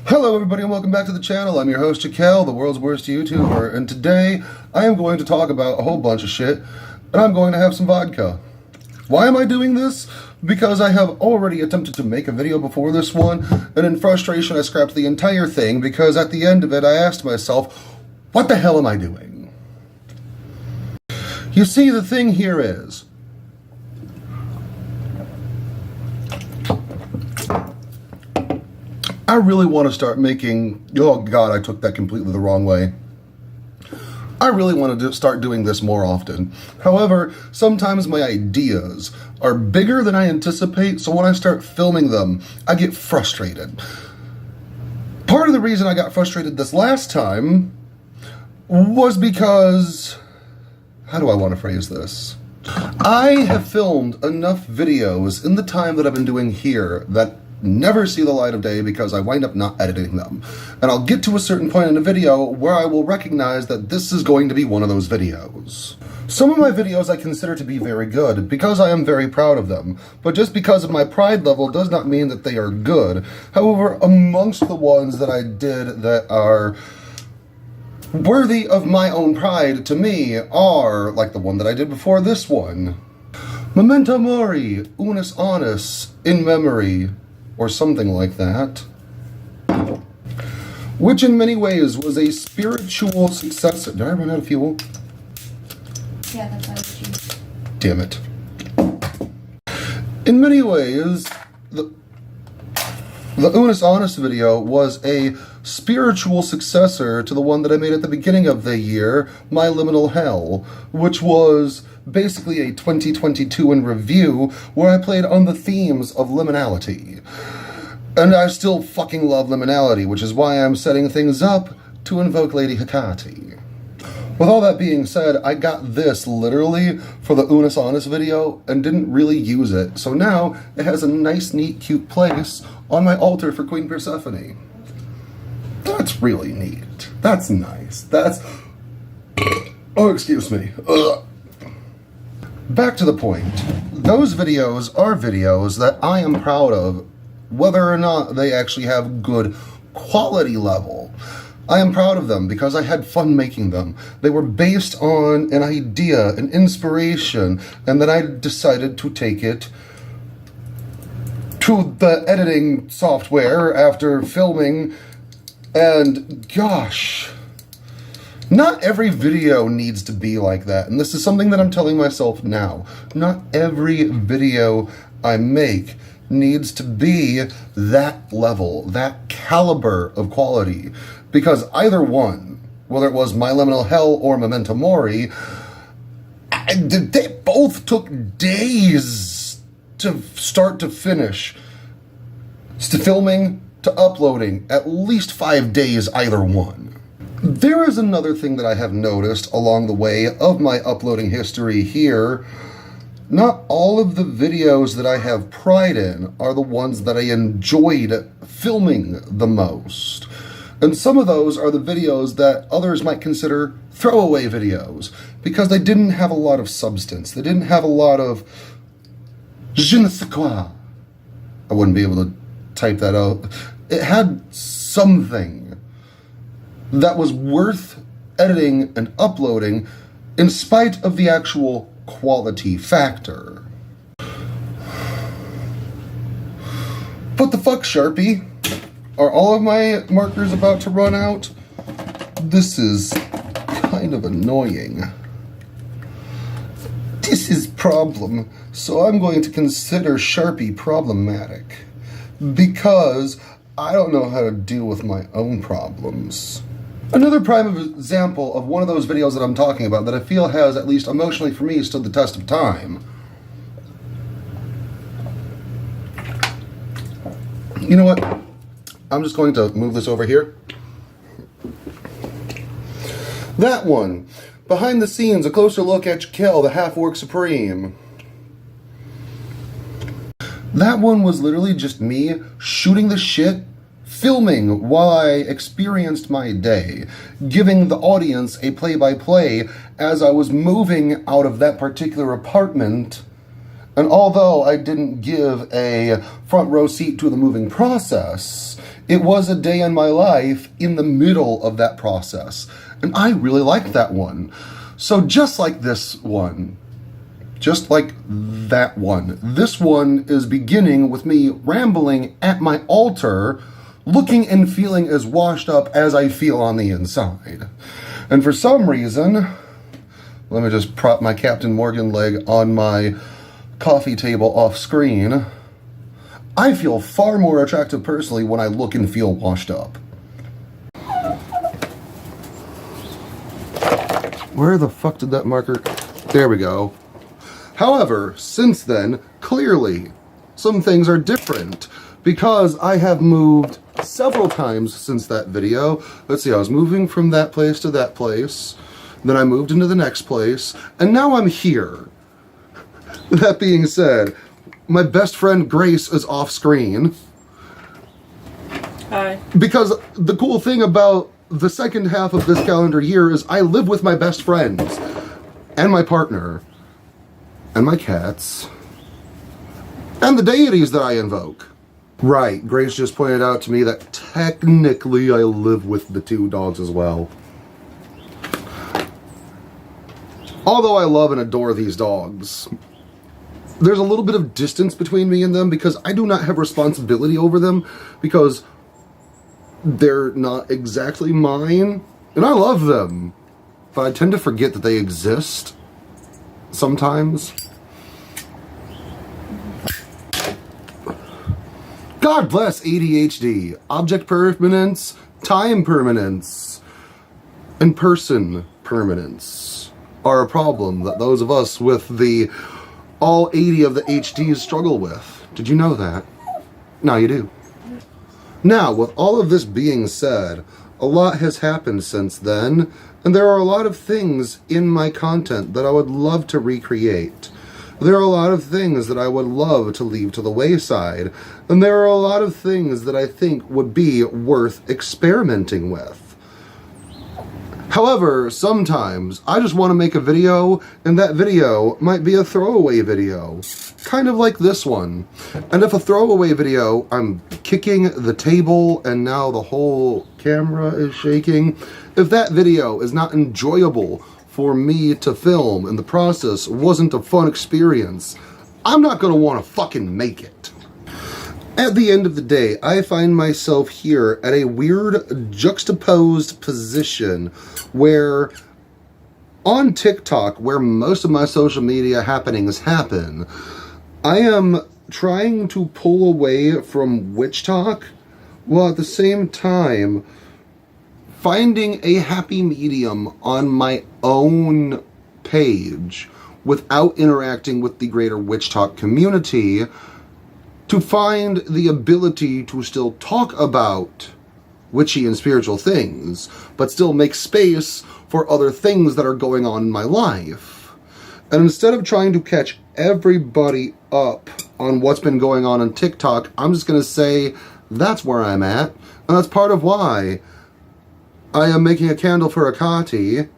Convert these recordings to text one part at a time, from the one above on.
Hello everybody and welcome back to the channel. I'm your host Jaquel, the world's worst YouTuber, and today I am going to talk about a whole bunch of shit, and I'm going to have some vodka. Why am I doing this? Because I have already attempted to make a video before this one, and in frustration I scrapped the entire thing because at the end of it I asked myself, what the hell am I doing? You see, the thing here is, I really want to start making, oh god, I took that completely the wrong way. I really want to start doing this more often. However, sometimes my ideas are bigger than I anticipate, so when I start filming them, I get frustrated. Part of the reason I got frustrated this last time was because, how do I want to phrase this? I have filmed enough videos in the time that I've been doing here that never see the light of day because I wind up not editing them. And I'll get to a certain point in a video where I will recognize that this is going to be one of those videos. Some of my videos I consider to be very good because I am very proud of them, but just because of my pride level does not mean that they are good. However, amongst the ones that I did that are worthy of my own pride to me are, like the one that I did before this one, Memento Mori, Unus Annus, in memory, or something like that, which in many ways was a spiritual successor. Did I run out of fuel? Yeah, that's what I was choosing. Damn it. In many ways, the Unus Annus video was a spiritual successor to the one that I made at the beginning of the year, My Liminal Hell, which was basically a 2022 in review where I played on the themes of liminality. And I still fucking love liminality, which is why I'm setting things up to invoke Lady Hecate. With all that being said, I got this literally for the Unus Annus video and didn't really use it, so now it has a nice, neat, cute place on my altar for Queen Persephone. That's really neat. That's nice. That's... oh, excuse me. Ugh. Back to the point. Those videos are videos that I am proud of, whether or not they actually have good quality level. I am proud of them because I had fun making them. They were based on an idea, an inspiration, and then I decided to take it to the editing software after filming, and gosh, not every video needs to be like that, and this is something that I'm telling myself now. Not every video I make needs to be that level, that caliber of quality, because either one, whether it was My Liminal Hell or Memento Mori, they both took days to start to finish, to filming, to uploading, at least 5 days either one. There is another thing that I have noticed along the way of my uploading history here. Not all of the videos that I have pride in are the ones that I enjoyed filming the most. And some of those are the videos that others might consider throwaway videos because they didn't have a lot of substance. They didn't have a lot of je ne sais quoi. I wouldn't be able to type that out. It had something that was worth editing and uploading in spite of the actual quality factor. What the fuck, Sharpie? Are all of my markers about to run out? This is kind of annoying. This is problem, so I'm going to consider Sharpie problematic because I don't know how to deal with my own problems. Another prime example of one of those videos that I'm talking about that I feel has, at least emotionally for me, stood the test of time. You know what? I'm just going to move this over here. That one. Behind the scenes, a closer look at Jaquel, the half-orc supreme. That one was literally just me shooting the shit, filming while I experienced my day, giving the audience a play-by-play as I was moving out of that particular apartment And although I didn't give a front row seat to the moving process, it was a day in my life in the middle of that process. And I really liked that one. So just like this one, just like that one, this one is beginning with me rambling at my altar, looking and feeling as washed up as I feel on the inside. And for some reason, let me just prop my Captain Morgan leg on my coffee table off screen, I feel far more attractive personally when I look and feel washed up. Where the fuck did that marker? There we go. However, since then, clearly, some things are different because I have moved several times since that video. Let's see, I was moving from that place to that place, then I moved into the next place, and now I'm here. That being said, my best friend Grace is off screen. Hi. Because the cool thing about the second half of this calendar year is I live with my best friends, and my partner, and my cats, and the deities that I invoke. Right, Grace just pointed out to me that technically I live with the 2 dogs as well. Although I love and adore these dogs, there's a little bit of distance between me and them because I do not have responsibility over them because they're not exactly mine, and I love them, but I tend to forget that they exist sometimes. God bless ADHD, object permanence, time permanence, and person permanence are a problem that those of us with the all 80 of the HDs struggle with. Did you know that? Now you do. Now, with all of this being said, a lot has happened since then, and there are a lot of things in my content that I would love to recreate. There are a lot of things that I would love to leave to the wayside, and there are a lot of things that I think would be worth experimenting with. However, sometimes I just want to make a video, and that video might be a throwaway video, kind of like this one. And if a throwaway video, I'm kicking the table and now the whole camera is shaking, if that video is not enjoyable for me to film and the process wasn't a fun experience, I'm not going to want to fucking make it. At the end of the day, I find myself here at a weird juxtaposed position where on TikTok, where most of my social media happenings happen, I am trying to pull away from witch talk while at the same time finding a happy medium on my own page without interacting with the greater witch talk community to find the ability to still talk about witchy and spiritual things, but still make space for other things that are going on in my life. And instead of trying to catch everybody up on what's been going on TikTok, I'm just going to say that's where I'm at, and that's part of why I am making a candle for Akati,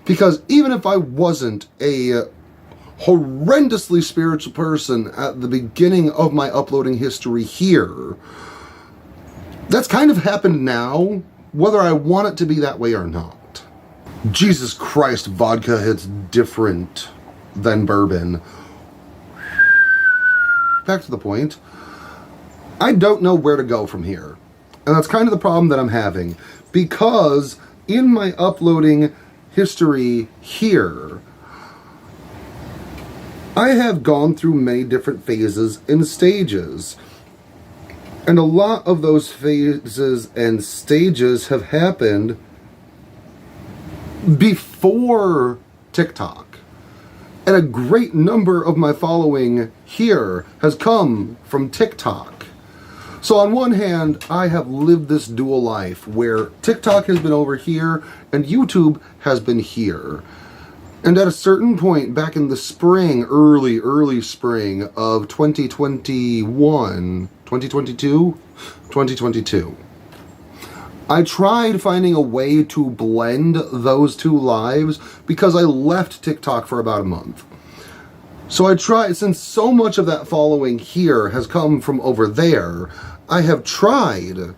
because even if I wasn't a horrendously spiritual person at the beginning of my uploading history here, that's kind of happened now, whether I want it to be that way or not. Jesus Christ, vodka hits different than bourbon. Back to the point. I don't know where to go from here. And that's kind of the problem that I'm having, because in my uploading history here, I have gone through many different phases and stages. And a lot of those phases and stages have happened before TikTok. And a great number of my following here has come from TikTok. So on one hand, I have lived this dual life where TikTok has been over here and YouTube has been here. And at a certain point back in the spring, early spring of 2022, I tried finding a way to blend those two lives because I left TikTok for about a month. So I tried, since so much of that following here has come from over there, I have tried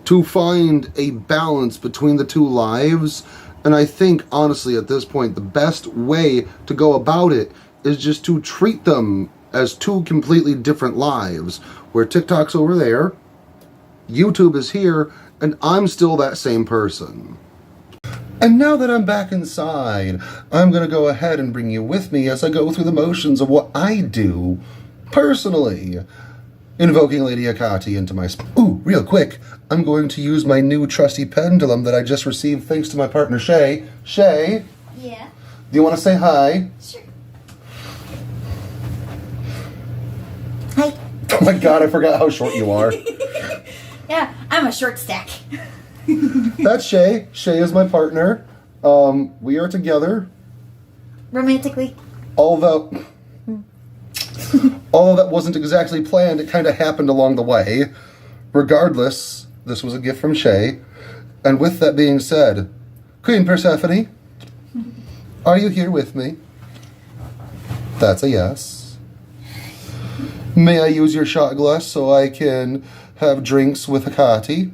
to find a balance between the two lives, and I think, honestly, at this point, the best way to go about it is just to treat them as two completely different lives, where TikTok's over there, YouTube is here, and I'm still that same person. And now that I'm back inside, I'm going to go ahead and bring you with me as I go through the motions of what I do personally. Invoking Lady Hecate into my Ooh, real quick, I'm going to use my new trusty pendulum that I just received thanks to my partner Shay. Shay? Yeah? Do you want to say hi? Sure. Hi. Oh my god, I forgot how short you are. Yeah, I'm a short stack. That's Shay. Shay is my partner. We are together. Romantically. Although that wasn't exactly planned, it kind of happened along the way. Regardless, this was a gift from Shay. And with that being said, Queen Persephone, are you here with me? That's a yes. May I use your shot glass so I can have drinks with Hecate?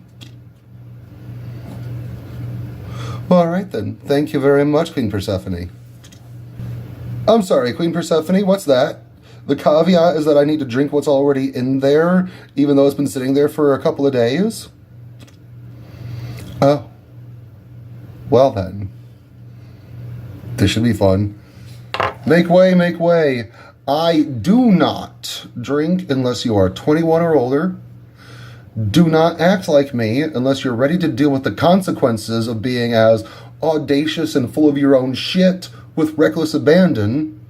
All right then. Thank you very much, Queen Persephone. I'm sorry, Queen Persephone, what's that? The caveat is that I need to drink what's already in there, even though it's been sitting there for a couple of days? Oh. Well then. This should be fun. Make way, make way. I do not drink unless you are 21 or older. Do not act like me unless you're ready to deal with the consequences of being as audacious and full of your own shit with reckless abandon.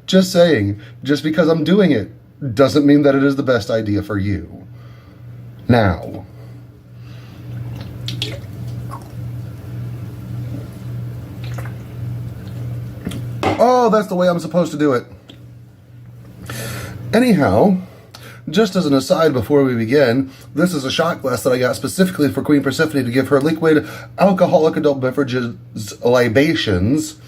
Just saying, just because I'm doing it doesn't mean that it is the best idea for you. Now, oh, that's the way I'm supposed to do it. Anyhow, just as an aside before we begin, this is a shot glass that I got specifically for Queen Persephone to give her liquid alcoholic adult beverages libations.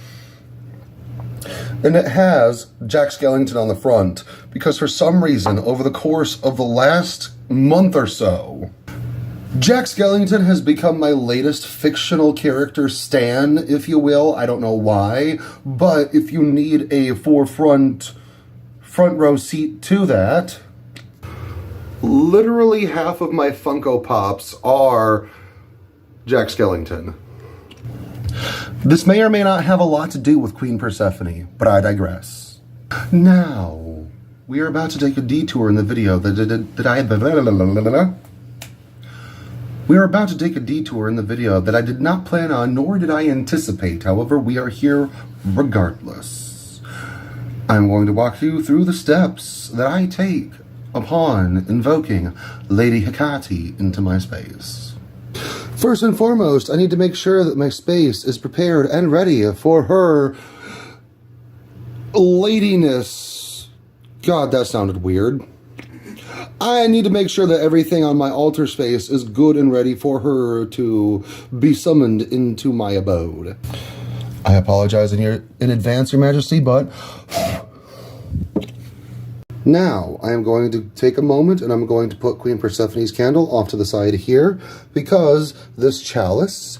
And it has Jack Skellington on the front, because for some reason, over the course of the last month or so, Jack Skellington has become my latest fictional character stan, if you will. I don't know why, but if you need a front row seat to that, literally half of my Funko Pops are Jack Skellington. This may or may not have a lot to do with Queen Persephone, but I digress. Now, we are about to take a detour in the video We are about to take a detour in the video that I did not plan on, nor did I anticipate. However, we are here regardless. I'm going to walk you through the steps that I take upon invoking Lady Hecate into my space. First and foremost, I need to make sure that my space is prepared and ready for her ladiness. God, that sounded weird. I need to make sure that everything on my altar space is good and ready for her to be summoned into my abode. I apologize in advance, Your Majesty, but now, I am going to take a moment and I'm going to put Queen Persephone's candle off to the side here, because this chalice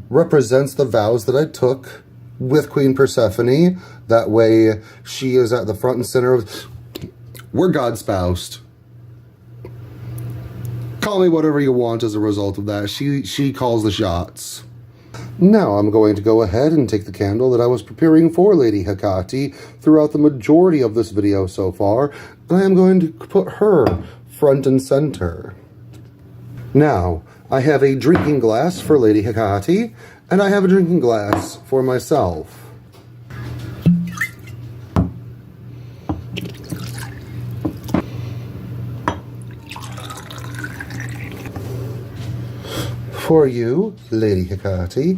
represents the vows that I took with Queen Persephone. That way, she is at the front and center of... We're God-spoused. Call me whatever you want as a result of that. She calls the shots. Now I'm going to go ahead and take the candle that I was preparing for Lady Hecate throughout the majority of this video so far, and I am going to put her front and center. Now, I have a drinking glass for Lady Hecate, and I have a drinking glass for myself. For you, Lady Hecate.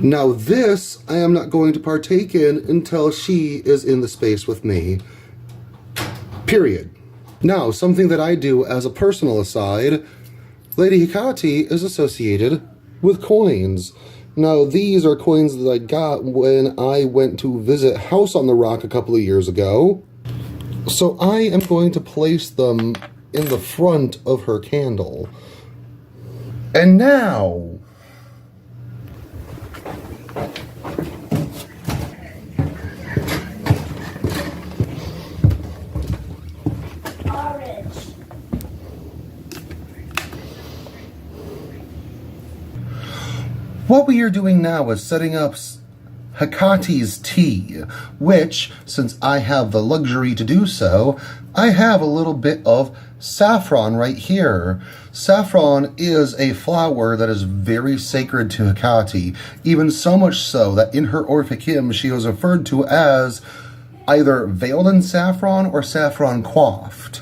Now this, I am not going to partake in until she is in the space with me. Period. Now, something that I do as a personal aside, Lady Hecate is associated with coins. Now, these are coins that I got when I went to visit House on the Rock a couple of years ago. So I am going to place them in the front of her candle. And now... what we are doing now is setting up Hecate's tea, which, since I have the luxury to do so, I have a little bit of saffron right here. Saffron is a flower that is very sacred to Hecate, even so much so that in her Orphic hymn she was referred to as either veiled in saffron or saffron coiffed,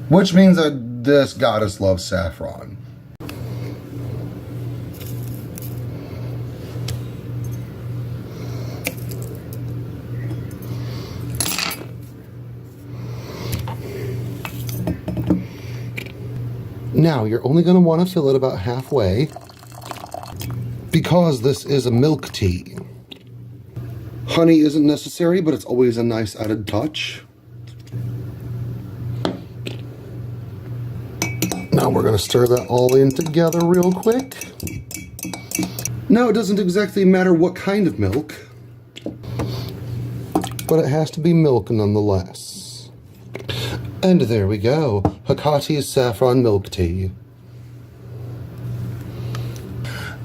which means that this goddess loves saffron. Now, you're only going to want to fill it about halfway because this is a milk tea. Honey isn't necessary, but it's always a nice added touch. Now we're going to stir that all in together real quick. Now, it doesn't exactly matter what kind of milk, but it has to be milk nonetheless. And there we go, Hecate's saffron milk tea.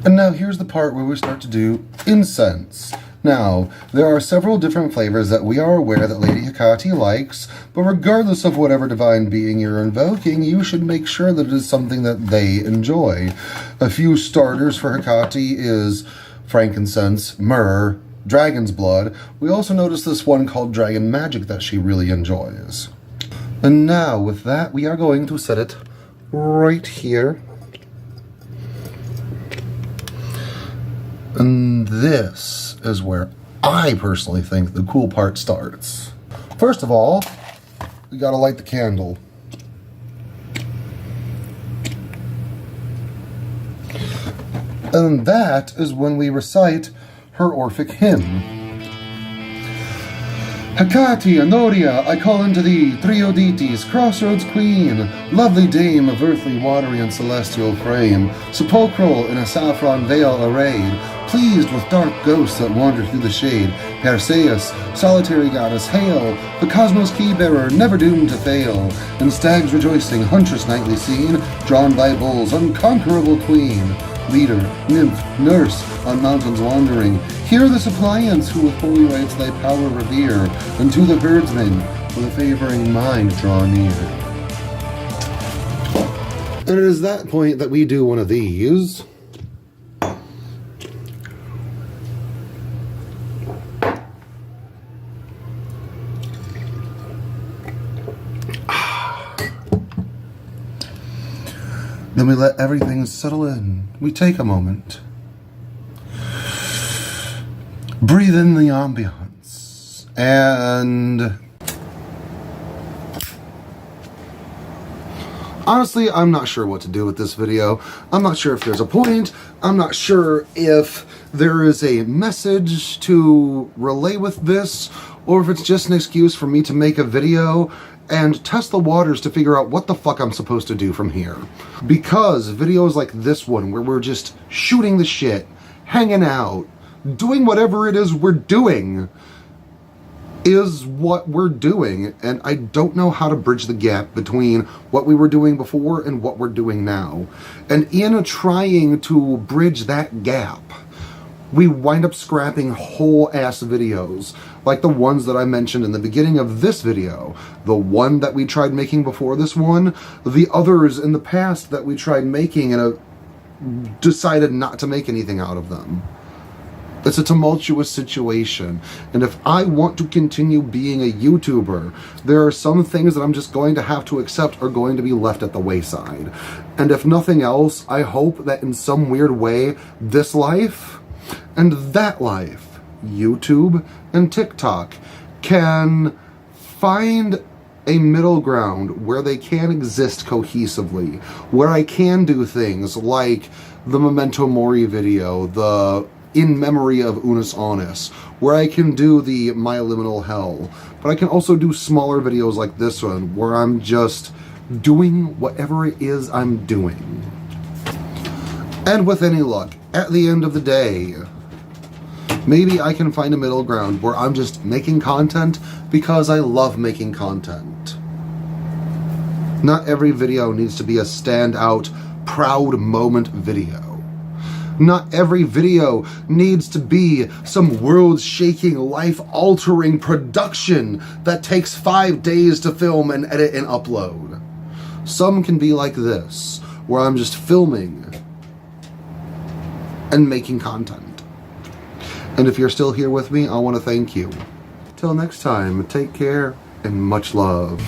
And now here's the part where we start to do incense. Now, there are several different flavors that we are aware that Lady Hecate likes, but regardless of whatever divine being you're invoking, you should make sure that it is something that they enjoy. A few starters for Hecate is frankincense, myrrh, dragon's blood. We also notice this one called dragon magic that she really enjoys. And now, with that, we are going to set it right here. And this is where I personally think the cool part starts. First of all, we gotta light the candle. And that is when we recite her Orphic hymn. Hecate, Honoria, I call unto thee, Triodetes, crossroads queen, lovely dame of earthly, watery, and celestial frame, sepulchral in a saffron veil arrayed, pleased with dark ghosts that wander through the shade, Perseus, solitary goddess, hail, the cosmos key-bearer, never doomed to fail, and stags rejoicing, huntress nightly seen, drawn by bulls, unconquerable queen, leader, nymph, nurse, on mountains wandering, hear the suppliants who with holy rites thy power revere, and to the herdsmen with a favoring mind draw near. And it is that point that we do one of these. Then we let everything settle in. We take a moment. Breathe in the ambiance. And honestly, I'm not sure what to do with this video. I'm not sure if there's a point. I'm not sure if there is a message to relay with this, or if it's just an excuse for me to make a video and test the waters to figure out what the fuck I'm supposed to do from here. Because videos like this one, where we're just shooting the shit, hanging out, doing whatever it is we're doing, is what we're doing, and I don't know how to bridge the gap between what we were doing before and what we're doing now. And in trying to bridge that gap, we wind up scrapping whole ass videos, like the ones that I mentioned in the beginning of this video, the one that we tried making before this one, the others in the past that we tried making and decided not to make anything out of them. It's a tumultuous situation, and if I want to continue being a YouTuber, there are some things that I'm just going to have to accept are going to be left at the wayside. And if nothing else, I hope that in some weird way, this life and that life, YouTube and TikTok, can find a middle ground where they can exist cohesively, where I can do things like the Memento Mori video, the In Memory of Unus Annus, where I can do the My Liminal Hell, but I can also do smaller videos like this one, where I'm just doing whatever it is I'm doing. And with any luck, at the end of the day, maybe I can find a middle ground where I'm just making content because I love making content. Not every video needs to be a standout, proud moment video. Not every video needs to be some world-shaking, life-altering production that takes 5 days to film and edit and upload. Some can be like this, where I'm just filming and making content. And if you're still here with me, I want to thank you. Till next time, take care and much love.